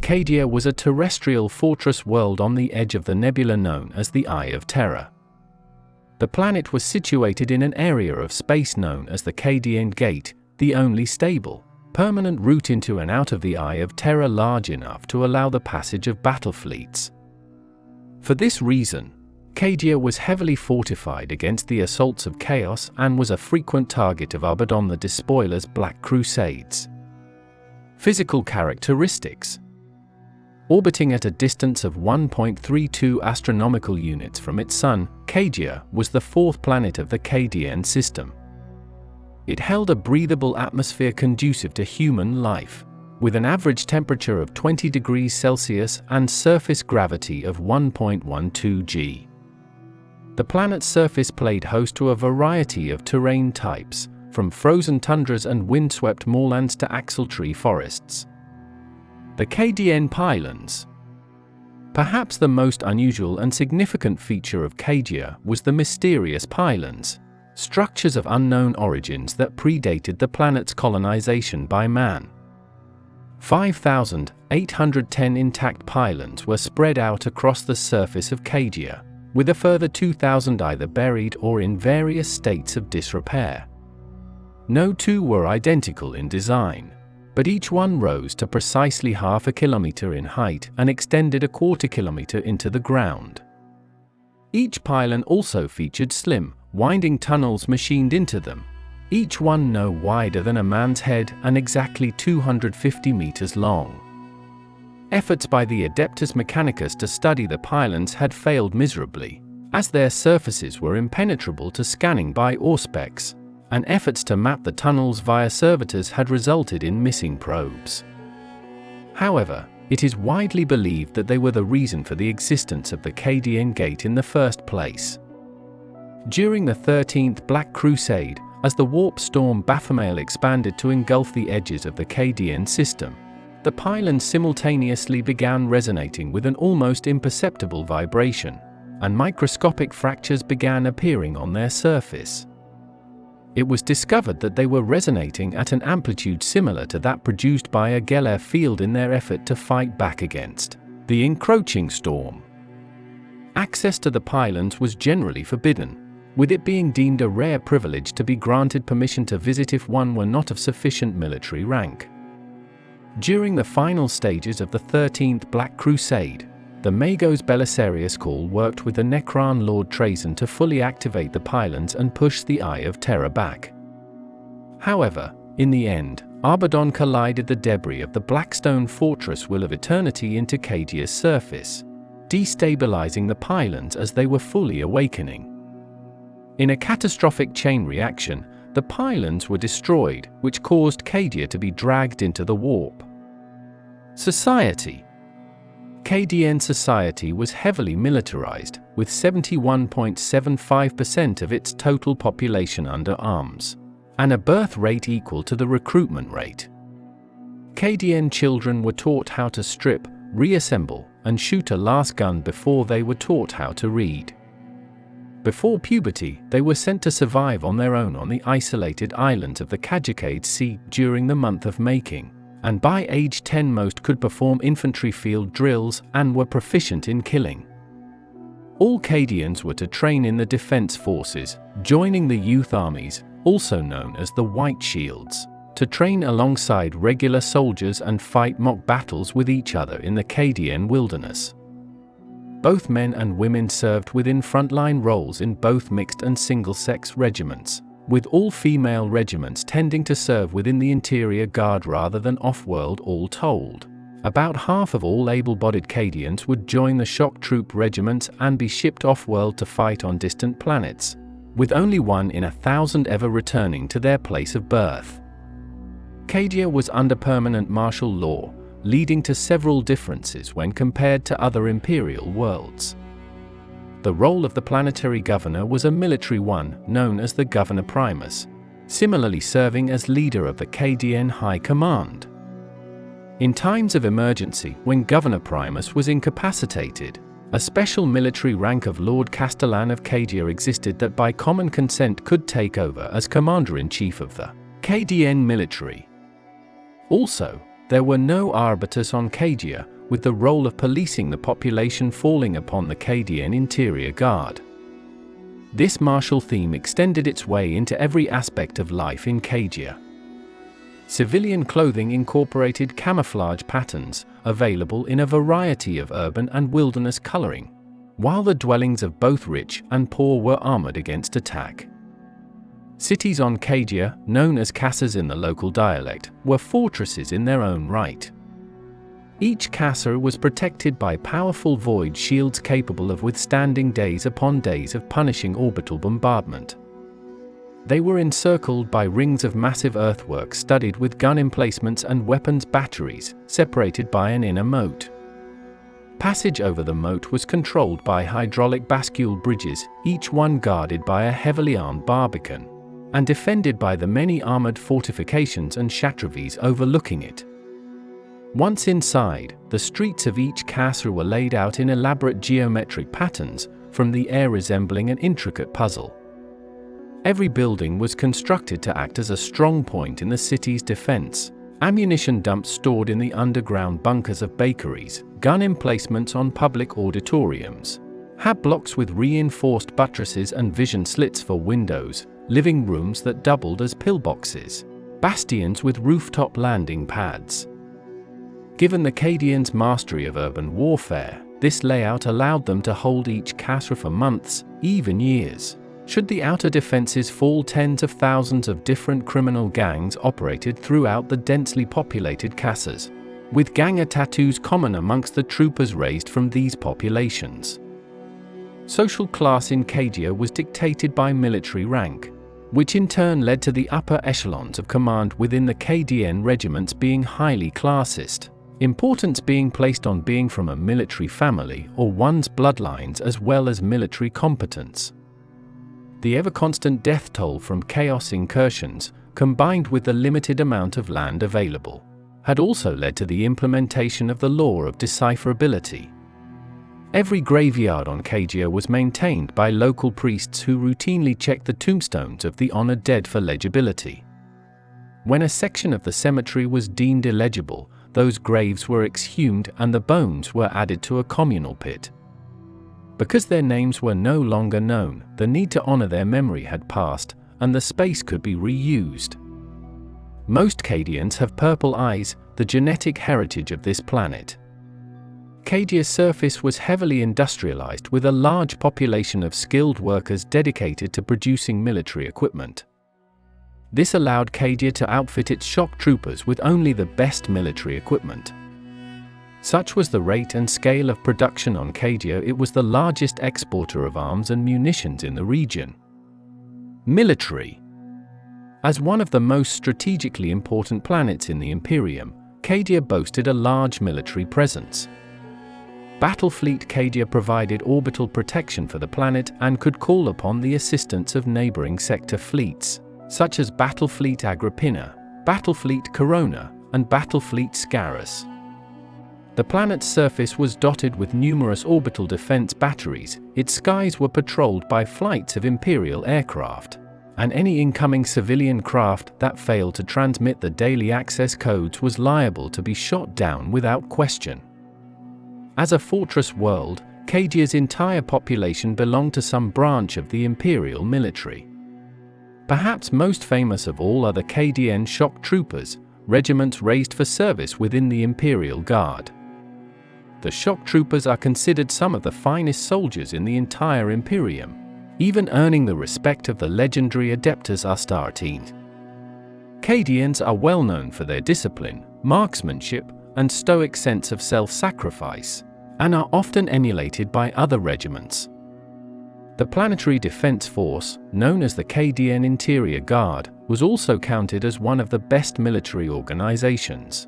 Cadia was a terrestrial fortress world on the edge of the nebula known as the Eye of Terror. The planet was situated in an area of space known as the Cadian Gate, the only stable, permanent route into and out of the Eye of Terror large enough to allow the passage of battlefleets. For this reason, Cadia was heavily fortified against the assaults of Chaos and was a frequent target of Abaddon the Despoiler's Black Crusades. Physical characteristics. Orbiting at a distance of 1.32 astronomical units from its sun, Cadia was the fourth planet of the KDN system. It held a breathable atmosphere conducive to human life, with an average temperature of 20 degrees Celsius and surface gravity of 1.12 g. The planet's surface played host to a variety of terrain types, from frozen tundras and windswept moorlands to axletree forests. The KDN pylons. Perhaps the most unusual and significant feature of Cadia was the mysterious pylons, structures of unknown origins that predated the planet's colonization by man. 5,810 intact pylons were spread out across the surface of Cadia, with a further 2,000 either buried or in various states of disrepair. No two were identical in design, but each one rose to precisely half a kilometer in height and extended a quarter kilometer into the ground. Each pylon also featured slim, winding tunnels machined into them, each one no wider than a man's head and exactly 250 meters long. Efforts by the Adeptus Mechanicus to study the pylons had failed miserably, as their surfaces were impenetrable to scanning by Auspex, and efforts to map the tunnels via servitors had resulted in missing probes. However, it is widely believed that they were the reason for the existence of the Cadian Gate in the first place. During the 13th Black Crusade, as the warp storm Baphomet expanded to engulf the edges of the KDN system, the pylons simultaneously began resonating with an almost imperceptible vibration, and microscopic fractures began appearing on their surface. It was discovered that they were resonating at an amplitude similar to that produced by a Geller field in their effort to fight back against the encroaching storm. Access to the pylons was generally forbidden, with it being deemed a rare privilege to be granted permission to visit if one were not of sufficient military rank. During the final stages of the 13th Black Crusade, the Magos Belisarius Call worked with the Necron Lord Trazyn to fully activate the pylons and push the Eye of Terror back. However, in the end, Abaddon collided the debris of the Blackstone Fortress Will of Eternity into Cadia's surface, destabilizing the pylons as they were fully awakening. In a catastrophic chain reaction, the pylons were destroyed, which caused Cadia to be dragged into the warp. Society. KDN Society was heavily militarized, with 71.75% of its total population under arms, and a birth rate equal to the recruitment rate. KDN children were taught how to strip, reassemble, and shoot a lasgun before they were taught how to read. Before puberty, they were sent to survive on their own on the isolated islands of the Cadia Sea during the month of making, and by age 10 most could perform infantry field drills and were proficient in killing. All Cadians were to train in the defense forces, joining the youth armies, also known as the White Shields, to train alongside regular soldiers and fight mock battles with each other in the Cadian wilderness. Both men and women served within frontline roles in both mixed and single-sex regiments, with all female regiments tending to serve within the interior guard rather than off-world. All told, about half of all able-bodied Cadians would join the shock troop regiments and be shipped off-world to fight on distant planets, with only 1 in 1,000 ever returning to their place of birth. Cadia was under permanent martial law, leading to several differences when compared to other imperial worlds. The role of the planetary governor was a military one, known as the Governor Primus, similarly serving as leader of the KDN High Command. In times of emergency, when Governor Primus was incapacitated, a special military rank of Lord Castellan of Cadia existed that by common consent could take over as Commander-in-Chief of the KDN military. Also, there were no arbiters on Cadia, with the role of policing the population falling upon the Cadian Interior Guard. This martial theme extended its way into every aspect of life in Cadia. Civilian clothing incorporated camouflage patterns, available in a variety of urban and wilderness coloring, while the dwellings of both rich and poor were armored against attack. Cities on Cadia, known as casas in the local dialect, were fortresses in their own right. Each casa was protected by powerful void shields capable of withstanding days upon days of punishing orbital bombardment. They were encircled by rings of massive earthwork studded with gun emplacements and weapons batteries, separated by an inner moat. Passage over the moat was controlled by hydraulic bascule bridges, each one guarded by a heavily armed barbican, and defended by the many armored fortifications and chatravies overlooking it. Once inside, the streets of each casa were laid out in elaborate geometric patterns, from the air resembling an intricate puzzle. Every building was constructed to act as a strong point in the city's defense. Ammunition dumps stored in the underground bunkers of bakeries, gun emplacements on public auditoriums, hab blocks with reinforced buttresses and vision slits for windows, living rooms that doubled as pillboxes, bastions with rooftop landing pads. Given the Cadians' mastery of urban warfare, this layout allowed them to hold each casa for months, even years. Should the outer defenses fall, tens of thousands of different criminal gangs operated throughout the densely populated casas, with ganger tattoos common amongst the troopers raised from these populations. Social class in Cadia was dictated by military rank, which in turn led to the upper echelons of command within the KDN regiments being highly classist, importance being placed on being from a military family or one's bloodlines as well as military competence. The ever-constant death toll from chaos incursions, combined with the limited amount of land available, had also led to the implementation of the law of decipherability. Every graveyard on Cadia was maintained by local priests who routinely checked the tombstones of the honored dead for legibility. When a section of the cemetery was deemed illegible, those graves were exhumed and the bones were added to a communal pit. Because their names were no longer known, the need to honor their memory had passed, and the space could be reused. Most Cadians have purple eyes, the genetic heritage of this planet. Cadia's surface was heavily industrialized with a large population of skilled workers dedicated to producing military equipment. This allowed Cadia to outfit its shock troopers with only the best military equipment. Such was the rate and scale of production on Cadia, it was the largest exporter of arms and munitions in the region. Military. As one of the most strategically important planets in the Imperium, Cadia boasted a large military presence. Battlefleet Cadia provided orbital protection for the planet and could call upon the assistance of neighboring sector fleets, such as Battlefleet Agrippina, Battlefleet Corona, and Battlefleet Scarus. The planet's surface was dotted with numerous orbital defense batteries, its skies were patrolled by flights of Imperial aircraft, and any incoming civilian craft that failed to transmit the daily access codes was liable to be shot down without question. As a fortress world, Cadia's entire population belonged to some branch of the Imperial military. Perhaps most famous of all are the KDN shock troopers, regiments raised for service within the Imperial Guard. The shock troopers are considered some of the finest soldiers in the entire Imperium, even earning the respect of the legendary Adeptus Astartes. Cadians are well known for their discipline, marksmanship, and stoic sense of self-sacrifice, and are often emulated by other regiments. The Planetary Defense Force, known as the KDN Interior Guard, was also counted as one of the best military organizations.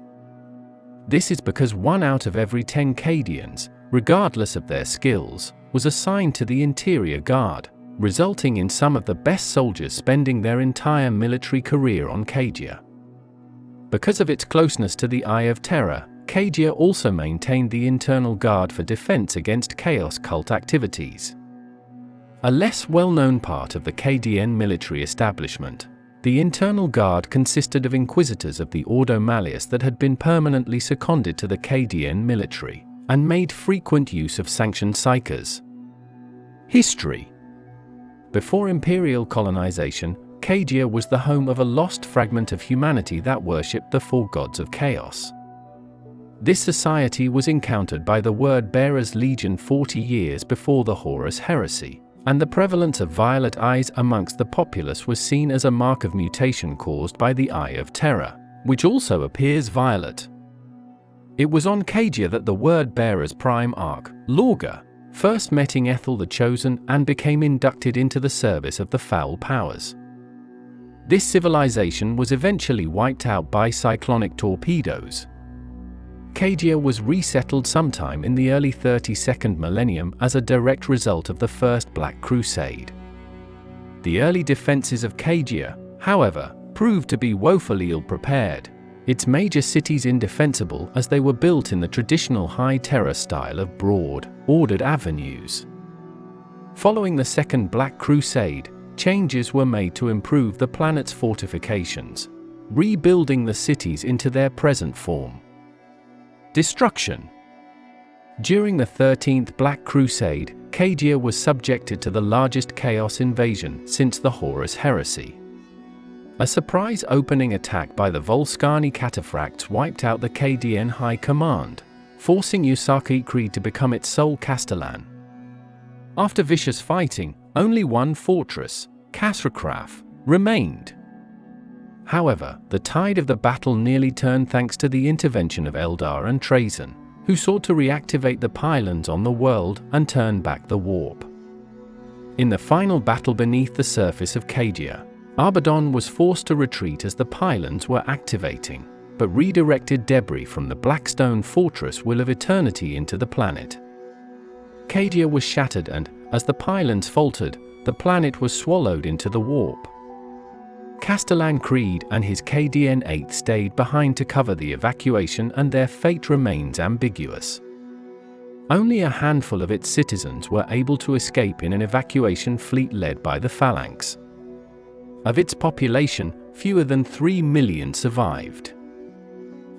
This is because 1 out of every 10 Cadians, regardless of their skills, was assigned to the Interior Guard, resulting in some of the best soldiers spending their entire military career on Cadia. Because of its closeness to the Eye of Terror, Cadia also maintained the Internal Guard for defense against chaos cult activities. A less well-known part of the KDN military establishment, The internal guard consisted of inquisitors of the Ordo Malleus that had been permanently seconded to the Cadian military, and made frequent use of sanctioned psychers. History. Before imperial colonization, Cadia was the home of a lost fragment of humanity that worshipped the four gods of chaos. This society was encountered by the Word-Bearers Legion 40 years before the Horus Heresy, and the prevalence of violet eyes amongst the populace was seen as a mark of mutation caused by the Eye of Terror, which also appears violet. It was on Cadia that the Word-Bearers Prime Arch, Lorga, first met Ethel the Chosen and became inducted into the service of the Foul Powers. This civilization was eventually wiped out by cyclonic torpedoes. Cadia was resettled sometime in the early 32nd millennium as a direct result of the First Black Crusade. The early defenses of Cadia, however, proved to be woefully ill-prepared, its major cities indefensible as they were built in the traditional high terror style of broad, ordered avenues. Following the Second Black Crusade, changes were made to improve the planet's fortifications, rebuilding the cities into their present form. Destruction. During the 13th Black Crusade, Cadia was subjected to the largest chaos invasion since the Horus Heresy. A surprise opening attack by the Volscani cataphracts wiped out the Cadian High Command, forcing Usaki Creed to become its sole castellan. After vicious fighting, only one fortress, Kasrkraf, remained. However, the tide of the battle nearly turned thanks to the intervention of Eldar and Trazyn, who sought to reactivate the pylons on the world and turn back the warp. In the final battle beneath the surface of Cadia, Abaddon was forced to retreat as the pylons were activating, but redirected debris from the Blackstone Fortress Will of Eternity into the planet. Cadia was shattered and, as the pylons faltered, the planet was swallowed into the warp. Castellan Creed and his KDN 8 stayed behind to cover the evacuation, and their fate remains ambiguous. Only a handful of its citizens were able to escape in an evacuation fleet led by the Phalanx. Of its population, fewer than 3 million survived.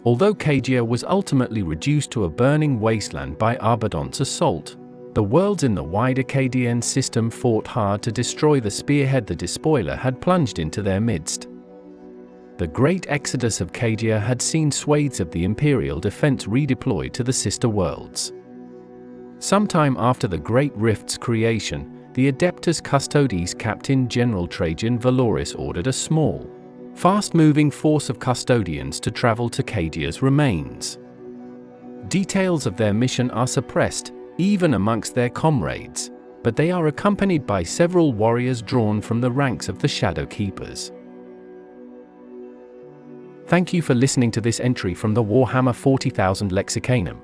Although Cadia was ultimately reduced to a burning wasteland by Abaddon's assault, the worlds in the wider KDN system fought hard to destroy the spearhead the Despoiler had plunged into their midst. The great exodus of Cadia had seen swathes of the Imperial defense redeployed to the sister worlds. Sometime after the Great Rift's creation, the Adeptus Custodes Captain General Trajan Valoris ordered a small, fast-moving force of custodians to travel to Cadia's remains. Details of their mission are suppressed, even amongst their comrades, but they are accompanied by several warriors drawn from the ranks of the Shadow Keepers. Thank you for listening to this entry from the Warhammer 40,000 Lexicanum.